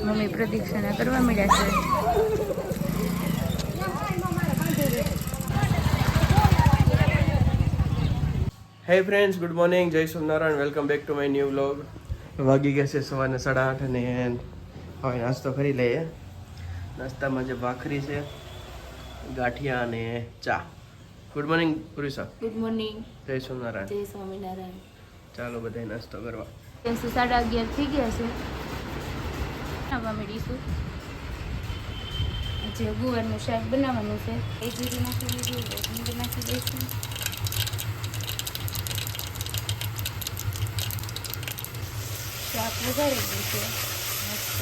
Mummy પ્રદક્ષિણા કરવા મળ્યા છે. હે ફ્રેન્ડ્સ, ગુડ મોર્નિંગ, જય Somnarayan, welcome back to my new vlog. વાગી ગયા છે સવારના 8:30 અને હવે નાસ્તો કરી લઈએ. નાસ્તામાં જે ભાખરી છે, ગાંઠિયા અને ચા. ગુડ મોર્નિંગ પુરુષા. Good morning. જય સોમનારાયણ. જય સ્વામિનારાયણ. ચાલો બધાય નાસ્તો કરવા. 11:30 થઈ ગયા છે. ખાવા મળીશું. જે ગુવારનું શાક બનાવવાનું છે એ જીરું નાખી દીધું, હિંગ નાખી દઈશું. શાક વઘારી દઈશું મસ્ત.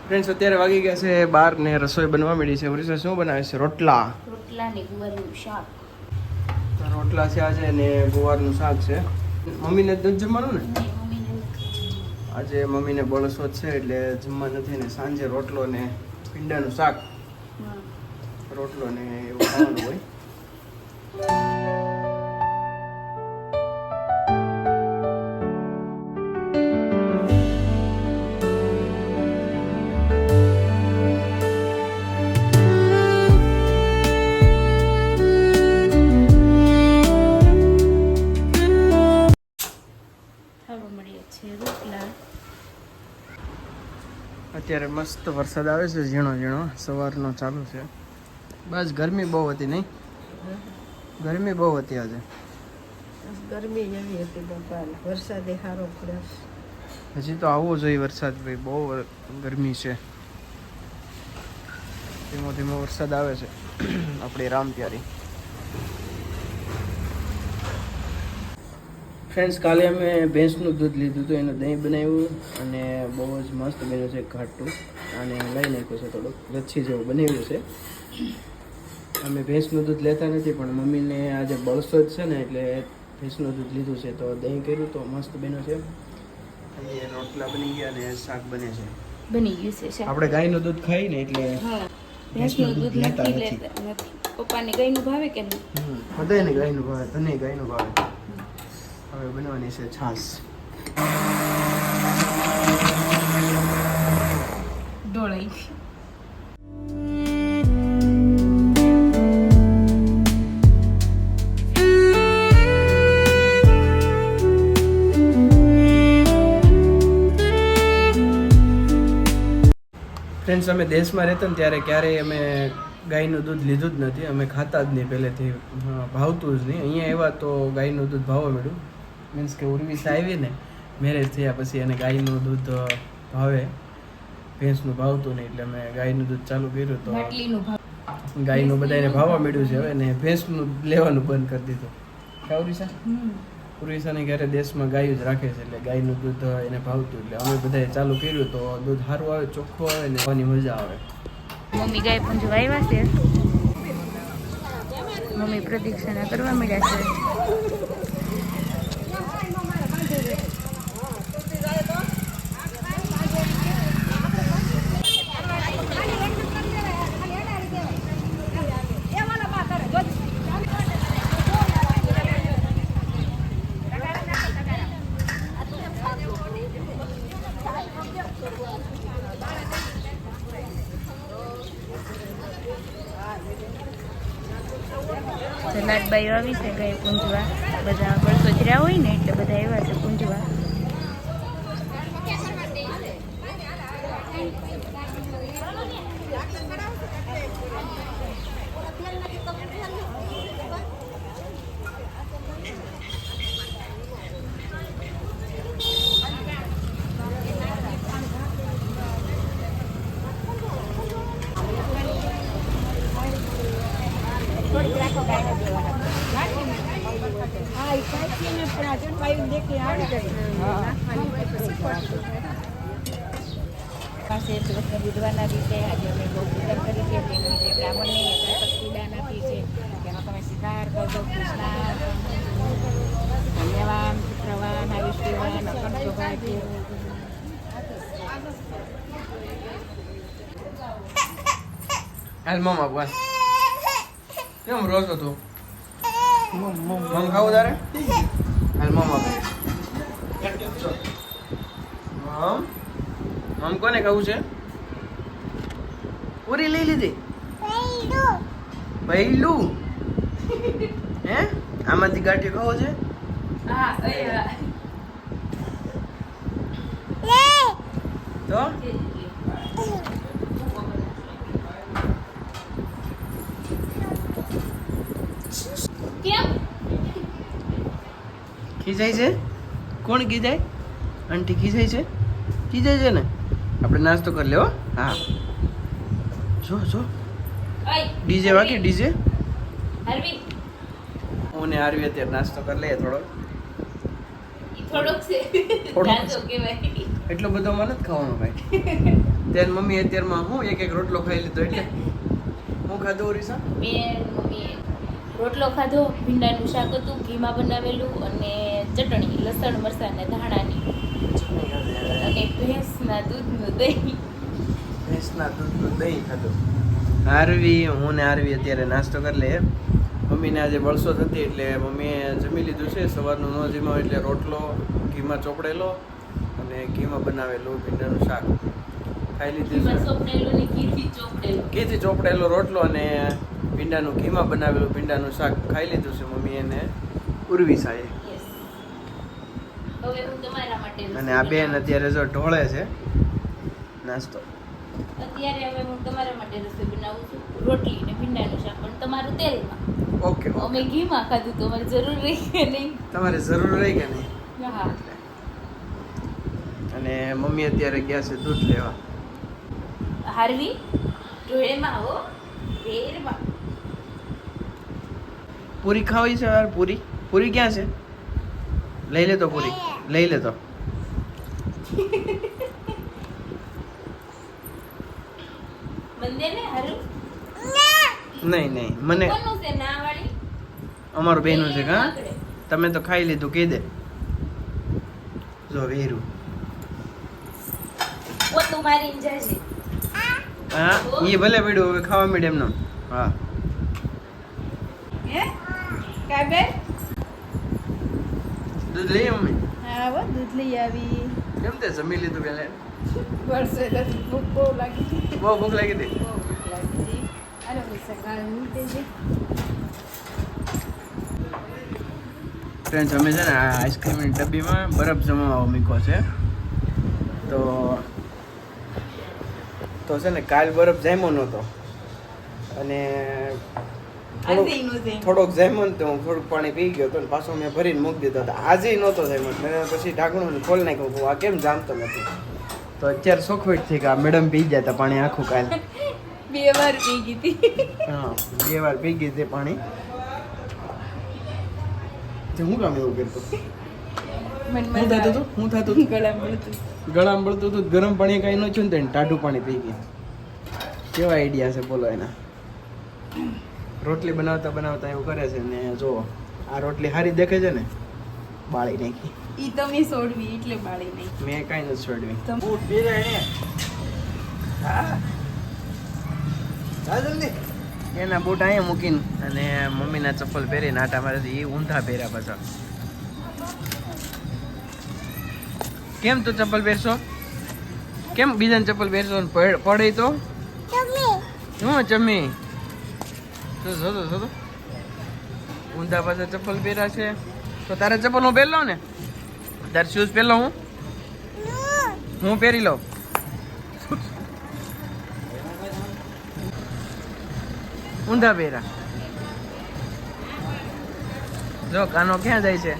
ફ્રેન્ડ્સ, અત્યારે વાગી ગયા છે 12 ને રસોઈ બનવા મળી છે. પુરુષા શું બનાવે છે? રોટલા ને ગુવારનું શાક. રોટલા છે આજે ને ગુવારનું શાક છે. મમ્મીને દૂધ જમવાનું ને આજે મમ્મીને બળસોદ છે એટલે જમવા નથી ને સાંજે રોટલો ને પીંડાનું શાક, રોટલો ને એવું ખાવાનું હોય. અત્યારે મસ્ત વરસાદ આવે છે, ઝીણો ઝીણો સવારનો ચાલુ છે. બસ ગરમી બહુ હતી નહીં? ગરમી બહુ હતી આજે. ગરમી એવી હતી બાપા, વરસાદ સારો પડે. હજી તો આવવો જોઈએ વરસાદ ભાઈ, બહુ ગરમી છે. ધીમો ધીમો વરસાદ આવે છે આપણી રામ પ્યારી. ફ્રેન્ડ્સ, કાલે અમે ભેંસનું દૂધ લીધું હતું, એનું દહીં બનાવ્યું અને બહુ જ મસ્ત બન્યું છે ઘાટું. અને લઈ નાખ્યું છે, થોડુંક લચ્છી જેવું બનાવ્યું છે. અમે ભેંસનું દૂધ લેતા નથી પણ મમ્મીને આજે બળસો જ છે ને એટલે ભેંસનું દૂધ લીધું છે, તો દહીં કર્યું તો મસ્ત બન્યું છે. અને રોટલા બની ગયા અને શાક બને છે. બની ગયું છે શાક. આપણે ગાયનું દૂધ ખાઈ ને એટલે ભેંસનું દૂધ લેતા નથી. પપ્પાને ગાયનું ભાવે કે નહીં? બધાને ગાયનું ભાવે, તને ગાયનું ભાવે. હવે બનવાની છે છાશ. ડોળાઈ ફ્રેન્ડ્સ, અમે દેશમાં રહેતા ને ત્યારે ક્યારેય અમે ગાયનું દૂધ લીધું જ નથી. અમે ખાતા જ નહીં, પહેલેથી ભાવતું જ નહીં. અહીંયા એવા તો ગાયનું દૂધ ભાવવા મળ્યું. મીન્સ કે ઉર્વિશા આવી ને મેરેજ થયા પછી એને ગાયનું દૂધ ભાવે, ભેંસનું ભાવતું નહીં એટલે અમે ગાયનું દૂધ ચાલુ કર્યું. તો ગાયનું બધાને ભાવવા મળ્યું છે હવે, ને ભેંસનું લેવાનું બંધ કરી દીધું. કા ઉર્વિશા? ઉર્વિશાને ક્યારે દેશમાં ગાયું જ રાખે છે એટલે ગાયનું દૂધ એને ભાવતું એટલે અમે બધાએ ચાલુ કર્યું. તો દૂધ સારું આવે, ચોખ્ખું આવે ને ખાવાની મજા આવે. મમ્મી ગાય પણ જો આવ્યા છે. મમ્મી પ્રદક્ષિણા કરવા મળ્યા છે. લાડબાઈ આવી છે ગાય પૂંજવા. બધા બળસોજરા હોય ને એટલે બધા એવા છે પૂંજવા. પાસે બુધવારના દિવસે આજે અમે બહુ પૂજન કરી છે. તેની રીતે બ્રાહ્મણને દાન આપી છે. તેમાં તમે સ્વીકાર કરજો. કૃષ્ણ ધન્યવાદ, પુત્રવાન, આયુષ્યવાન, અખંડ સૌભાગ્ય. હાલ મમ આપવા કેમ રોજ તું મમ ખાવું તારે? હાલ મમ આપ. મમ કોને ખાવું છે? પૂરી લઈ લીધી પહેલું હે આમાંથી ગાંઠિયો ખાવો છે? હા તો કેમ ખીજાય છે? કોણ ખીજાય? આંટી ખીજાય છે? ખીજાય છે ને? આપણે નાસ્તો કરી લેવો. હા જો જો ડીજે વાગે ડીજે. હરવી હું ને આરવી અત્યારે નાસ્તો કરી લઈએ થોડો. થોડોક છે થોડોક જાજો કહેવાય. એટલો બધો મને નથી ખાવાનો ભાઈ. ત્યારે મમ્મી અત્યારમાં હું એક રોટલો ખાઈ લીધો એટલે હું ખાધો ઓરિસા. મેં મમ્મીએ રોટલો ખાધો, ભીંડાનું શાક હતું, ઘીમાં બનાવેલું અને ચટણી લસણ મરચાં ને ધાણાની અને ભેંસના દૂધનું દહીં. ભેંસના દૂધનું દહીં ખાધું. આરવી હું ને આરવી અત્યારે નાસ્તો કરી લઈએ. મમ્મીને આજે બળસો થતી એટલે મમ્મીએ જમી લીધું છે. સવારનું ન જમ્યો એટલે રોટલો ઘીમાં ચોપડેલો અને ઘીમાં બનાવેલું ભીંડાનું શાક ખાઈ લીધું ઘીમાં છે. ચોપડેલું ને ઘીથી ચોપડેલું. ઘીથી ચોપડેલો રોટલો અને ભીંડાનું ઘીમાં બનાવેલું ભીંડાનું શાક ખાઈ લીધું છે મમ્મી એને ઉર્વી સાહેબ. Yes. હવે હું તમારા માટે અને આ બેન અત્યારે જો ઢોળે છે નાસ્તો. અત્યારે હવે હું તમારા માટે રસોઈ બનાવું છું, રોટલી ને ભીંડાનું શાક, પણ તમારું તેલમાં. ઓકે અમે ઘીમાં ખાધું તો અમારે જરૂર રહી કે નહીં? તમારે જરૂર રહી કે નહીં? હા. અને મમ્મી અત્યારે ગયા છે દૂધ લેવા. હારવી ડોળેમાં હો વેરમાં. પૂરી ખાવી છે યાર? પૂરી પૂરી ક્યાં છે? લઈ લે તો પૂરી લઈ લે તો. મંદિર ને હારું નહીં નહીં મને કોનું છે ના વાળી? અમારું બેનું છે કા? તમે તો ખાઈ લીધું કહી દે. જો વીરું પોતું મારીને જાજે. હા એ ભલે પડ્યું હવે ખાવા માંડે એમનો. હા હે કાબે? દૂધ લઈએ મમ્મી? હા હો દૂધ લઈ આવી. કેમ તે જમી લીધું પહેલા? વર્ષે ભૂખ બહુ લાગી હતી. બહુ ભૂખ લાગી હતી. બહુ ભૂખ લાગી હતી. અરે સકાળ મૂકી દેજે. ફ્રેન્ડ્સ અમે છે ને આ આઈસ્ક્રીમની ડબ્બીમાં બરફ જમાવવા મૂક્યો છે. તો છે ને કાલ બરફ જામ્યો નહોતો અને થોડોક જામ્યો ને તો હું થોડુંક પાણી પી ગયો તો પાછો મેં ભરીને મૂકી દીધો હતો. આજે નહોતો જામ્યો મેં પછી ઢાંકણું ખોલી નાખ્યું કે આ કેમ જામતો નથી. તો અત્યારે સોખવેટ થઈ કે આ મેડમ પી ગયા હતા પાણી આખું કાલ. 2 વાર પી ગઈ હતી. હા 2 વાર પી ગઈ હતી પાણી. હું કામ એવું કરતો? મન શું થતું હતું? શું થતું હતું? ગળામાં બળતું હતું. ગરમ પાણી કાંઈ ન છું ને ટાઢું પાણી પી ગઈ. કેવા આઈડિયા છે બોલો એના. રોટલી બનાવતા બનાવતા એવું કરે છે ને જો આ રોટલી સારી દેખે છે ને બાળી નાખી. ઈ તમે છોડવી એટલે બાળી નહીં. મેં કાંઈ નથી છોડવી. એના બૂટ અહીંયા મૂકીને અને મમ્મીના ચપ્પલ પહેરીને આટા મારે એ ઊંધા પહેર્યા પાછા. કેમ તું ચપ્પલ પહેરશો? કેમ બીજાને ચપ્પલ પહેરશો? પડે તો શું ચમ્મી? જો ઊંધા પાછા ચપ્પલ પહેર્યા છે. તો તારે ચપ્પલ હું પહેરી લઉં ને? તારે શૂઝ પહેરી લઉં હું પહેરી લઉં. ઊંધા પહેરા. જો કાનો ક્યાં જાય છે?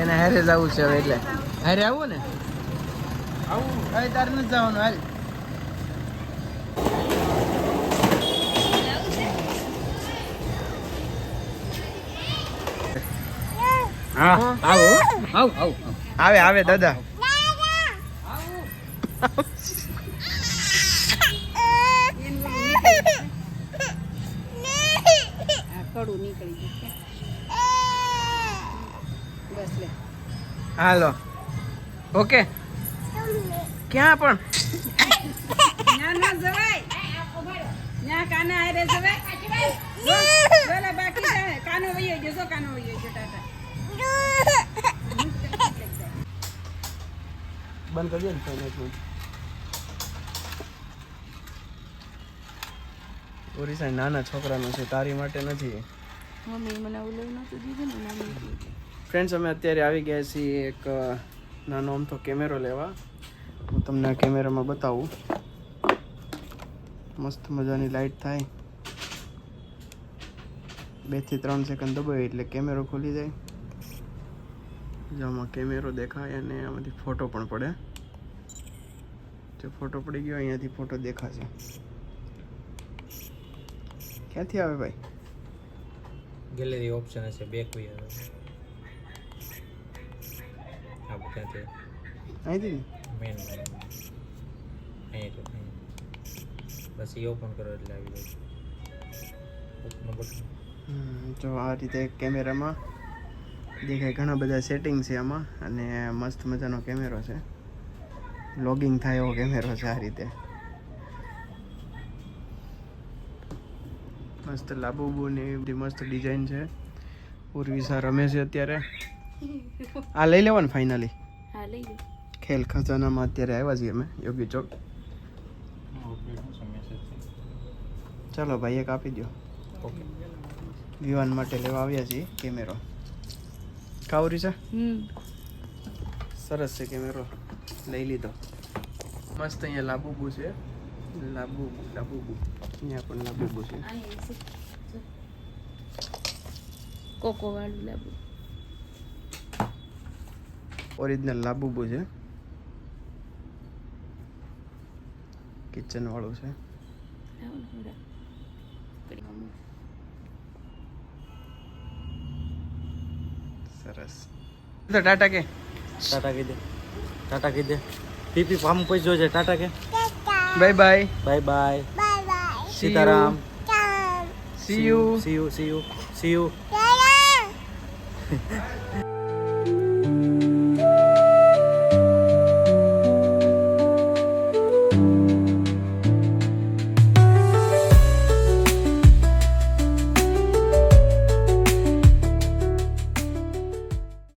એને હારે જ આવું છે હવે એટલે હારે આવું ને આવું હવે તારે નથી જવાનું હાલ. હા આવો આવ આવ આવે આવે દાદા. કડું નીકળી જશે. બસ લે. Hello okay. ક્યાં પણ ન્યા ન જવાય ન્યા કાના હારે જવાય બોલા બાકી છે કાનો વયો ગયો જો કાનો વયો ગયો ટાટા બંધ કરી દે ને ફોન એક મિનિટ. ઓરિસા નાના છોકરાનું છે, તારી માટે નથી. મમ્મી મને આવું લઈ નહોતું દીધું ને નાની ફ્રેન્ડ્સ, અમે અત્યારે આવી ગયા છીએ એક નાનો અમથો કેમેરો લેવા. હું તમને આ કેમેરામાં બતાવું. મસ્ત મજાની લાઇટ થાય, 2 થી 3 સેકન્ડ દબાવીએ એટલે કેમેરો ખુલી જાય. જો આમાં કેમેરો દેખાય અને આમાંથી ફોટો પણ પડે. જો ફોટો પડી ગયો, અહીંયાથી ફોટો દેખાશે. ક્યાંથી આવે ભાઈ? ગેલેરી ઓપ્શન હશે બેક વી આવે આ ક્યાંથી અહીંથી ને? મેન અહીં તો બસ એ ઓપન કરો એટલે આવી જાય ઓપન બટન. જો આ રીતે કેમેરામાં દેખાય, ઘણા બધા સેટિંગ છે આમાં અને મસ્ત મજાનો કેમેરો છે. લોગિંગ થાય એવો કેમેરો છે. આ રીતે મસ્ત લાબુબુ ને એ બધી મસ્ત ડિઝાઇન છે. ઉર્વિસા રમે છે અત્યારે. આ લઈ લેવાનું ફાઇનલી. હા લઈ લો ખેલ ખજાનામાં અત્યારે આવ્યા છીએ અમે યોગી ચોક. ચાલો ભાઈ એક આપી દો. ઓકે વિવાન માટે લેવા આવ્યા છીએ કેમેરો. કાવરી છે, સરસ છે કેમેરો, લઈ લીધો. મસ્ત અહીંયા લાબુબુ છે. લાબુબુ અહીંયા પણ લાબુબુ છે. કોકો વાળું લાબુ ઓરિજિનલ લાબુબુ છે. કિચન વાળું છે. સરસ. તો ટાટા કે ટાટા કહી દે ટાટા કહી દે પીપી ફાર્મ પર જોજે ટાટા કે bye bye. Bye bye See Sitaram C you. C you C you C you